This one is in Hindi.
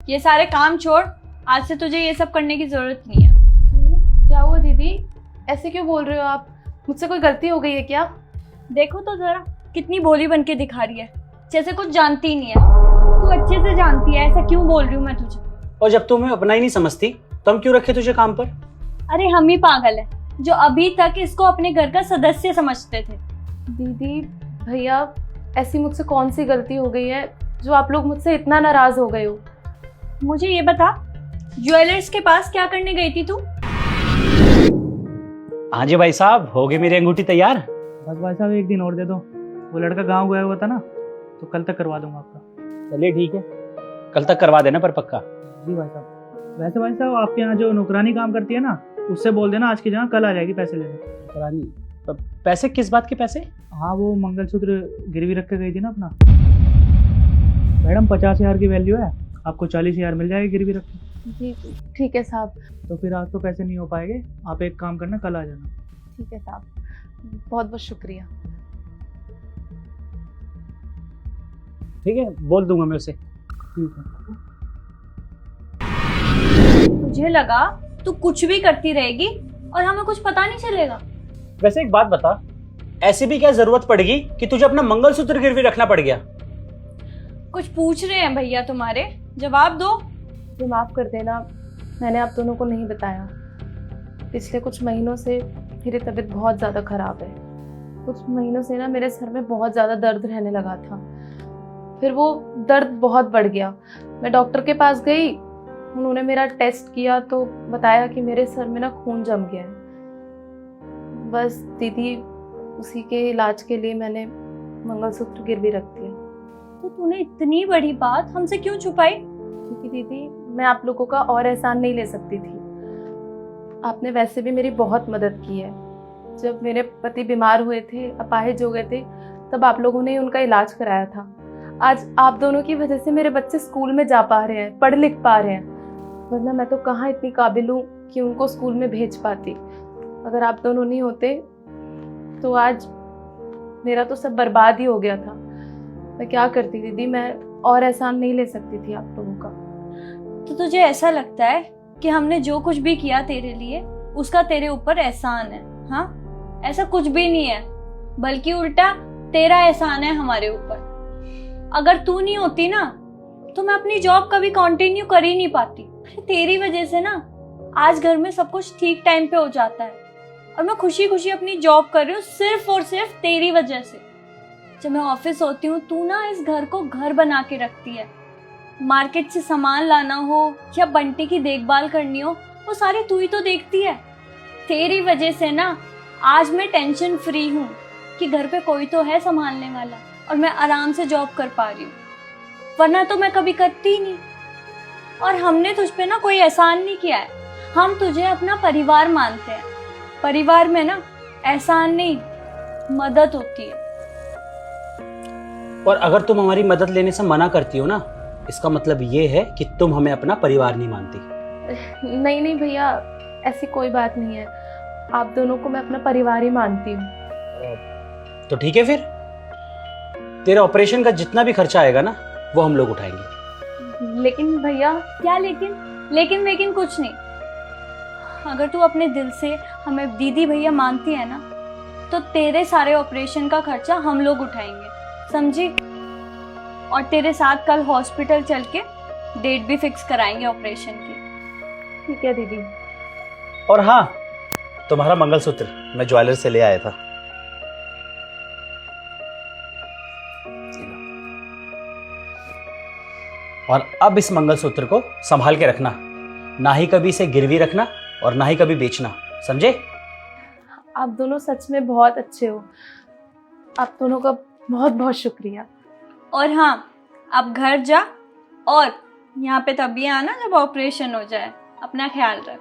ये सारे काम छोड़, आज से तुझे ये सब करने की जरूरत नहीं है। क्या हुआ दीदी, ऐसे क्यों बोल रहे हो आप? मुझसे कोई गलती हो गई है क्या? देखो तो जरा कितनी भोली बन के दिखा रही है, जैसे कुछ जानती ही नहीं है। तू अच्छे से जानती है, ऐसा क्यों बोल रही हूँ मैं तुझे। और जब तुम्हें अपना ही नहीं समझती तो हम क्यों रखे तुझे काम पर? अरे हम ही पागल है जो अभी तक इसको अपने घर का सदस्य समझते थे। दीदी भैया, ऐसी मुझसे कौन सी गलती हो गई है जो आप लोग मुझसे इतना नाराज हो गए हो? मुझे ये बता, ज्वेलर्स के पास क्या करने गई थी तू? हाँ जी भाई साहब, हो गई मेरी अंगूठी तैयार। बस भाई साहब एक दिन और दे दो, वो लड़का गांव गया हुआ था ना, तो कल तक करवा दूंगा आपका। चलिए ठीक है, कल तक करवा देना पर पक्का। जी भाई साहब। वैसे भाई साहब, आपके यहाँ जो नौकरानी काम करती है ना, उससे बोल देना आज की जगह कल आ जाएगी पैसे लेने। पैसे किस बात के पैसे? हाँ, वो मंगलसूत्र गिरवी रख के गई थी ना अपना। मैडम 50,000 की वैल्यू है, आपको 40,000 मिल जाएगी गिरवी रख के। जी ठीक है साहब। तो फिर आज तो पैसे नहीं हो पाएंगे, आप एक काम करना, कल आ जाना। ठीक है साहब, बहुत बहुत शुक्रिया। ठीक है, बोल दूंगा मैं उसे। ठीक है। मुझे लगा तू कुछ भी करती रहेगी और हमें कुछ पता नहीं चलेगा। वैसे एक बात बता, ऐसी भी क्या जरूरत पड़ेगी कि तुझे अपना मंगलसूत्र गिरवी रखना पड़ गया? कुछ पूछ रहे हैं भैया तुम्हारे, जवाब दो। मुझे माफ़ कर देना, मैंने आप दोनों को नहीं बताया। पिछले कुछ महीनों से मेरी तबीयत बहुत ज़्यादा ख़राब है। कुछ महीनों से ना मेरे सर में बहुत ज़्यादा दर्द रहने लगा था, फिर वो दर्द बहुत बढ़ गया। मैं डॉक्टर के पास गई, उन्होंने मेरा टेस्ट किया तो बताया कि मेरे सर में ना खून जम गया है। बस दीदी, उसी के इलाज के लिए मैंने मंगलसूत्र गिरवी रख दिया। तो तूने इतनी बड़ी बात हमसे क्यों छुपाई? क्योंकि दीदी, मैं आप लोगों का और एहसान नहीं ले सकती थी। आपने वैसे भी मेरी बहुत मदद की है। जब मेरे पति बीमार हुए थे, अपाहिज हो गए थे, तब आप लोगों ने उनका इलाज कराया था। आज आप दोनों की वजह से मेरे बच्चे स्कूल में जा पा रहे हैं, पढ़ लिख पा रहे हैं, वरना मैं तो कहाँ इतनी काबिल हूँ कि उनको स्कूल में भेज पाती। अगर आप दोनों नहीं होते तो आज मेरा तो सब बर्बाद ही हो गया था। मैं क्या करती दीदी, मैं और एहसान नहीं ले सकती थी आप लोगों का। तो तुझे ऐसा लगता है कि हमने जो कुछ भी किया तेरे लिए उसका तेरे ऊपर एहसान है? हाँ, ऐसा कुछ भी नहीं है, बल्कि उल्टा तेरा एहसान है हमारे ऊपर। अगर तू नहीं होती ना तो मैं अपनी जॉब कभी कंटिन्यू कर ही नहीं पाती। तेरी वजह से ना आज घर में सब कुछ ठीक टाइम पे हो जाता है और मैं खुशी खुशी अपनी जॉब कर रही हूँ, सिर्फ और सिर्फ तेरी वजह से। जब मैं ऑफिस होती हूँ, तू ना इस घर को घर बना के रखती है। मार्केट से सामान लाना हो या बंटी की देखभाल करनी हो, वो सारी तू ही तो देखती है। तेरी वजह से ना आज मैं टेंशन फ्री हूँ कि घर पे कोई तो है संभालने वाला और मैं आराम से जॉब कर पा रही हूँ, वरना तो मैं कभी करती ही नहीं। और हमने तुझ पे ना कोई एहसान नहीं किया है, हम तुझे अपना परिवार मानते हैं। परिवार में ना एहसान नहीं, मदद होती है। और अगर तुम हमारी मदद लेने से मना करती हो ना, इसका मतलब ये है कि तुम हमें अपना परिवार नहीं मानती। नहीं नहीं भैया, ऐसी कोई बात नहीं है। आप दोनों को मैं अपना परिवार ही मानती हूँ। तो ठीक है, फिर तेरे ऑपरेशन का जितना भी खर्चा आएगा ना, वो हम लोग उठाएंगे। लेकिन भैया। क्या लेकिन कुछ नहीं। अगर तू अपने दिल से हमें दीदी भैया मानती है ना, तो तेरे सारे ऑपरेशन का खर्चा हम लोग उठाएंगे, समझी? और तेरे साथ कल हॉस्पिटल चल के डेट भी फिक्स कराएंगे ऑपरेशन की। ठीक है दीदी। और हाँ, तुम्हारा मंगलसूत्र मैं ज्वेलर से ले आया था। और अब इस मंगलसूत्र को संभाल के रखना, ना ही कभी इसे गिरवी रखना और ना ही कभी बेचना, समझे? आप दोनों सच में बहुत अच्छे हो। आप दोनों का बहुत बहुत शुक्रिया। और हाँ, अब घर जा और यहाँ पे तभी आना जब ऑपरेशन हो जाए। अपना ख्याल रख।